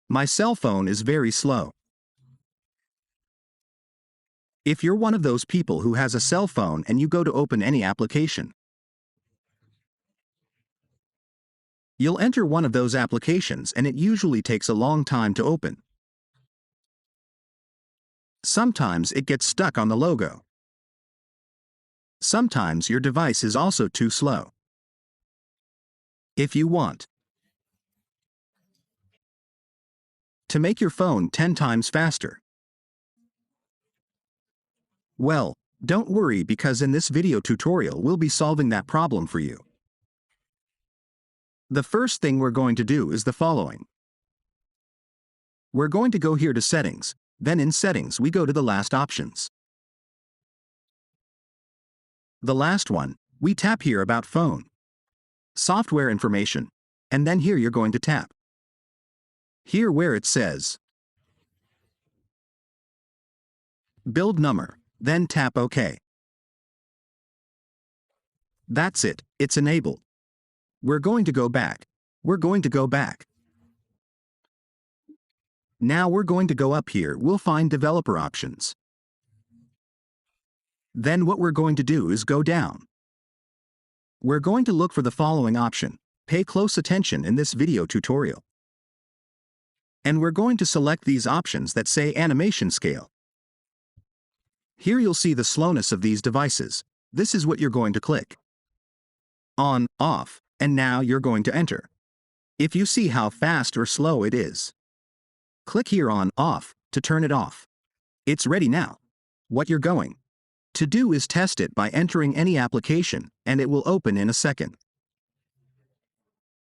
My cell phone is very slow. If you're one of those people who has a cell phone and you go to open any application, you'll enter one of those applications and it usually takes a long time to open. Sometimes it gets stuck on the logo. Sometimes your device is also too slow. If you want to make your phone 10 times faster, well, don't worry because in this video tutorial we'll be solving that problem for you. The first thing we're going to do is the following. We're going to go here to Settings, then in Settings we go to the last options. The last one, we tap here About Phone, Software Information, and then here you're going to tap here where it says Build Number, then tap OK. That's it, it's enabled. We're going to go back. Now we're going to go up here, we'll find Developer Options. Then what we're going to do is go down. We're going to look for the following option. Pay close attention in this video tutorial. And we're going to select these options that say Animation Scale. Here you'll see the slowness of these devices. This is what you're going to click. On, off, and now you're going to enter. If you see how fast or slow it is, click here on Off to turn it off. It's ready now. What you're going to do is test it by entering any application, and it will open in a second.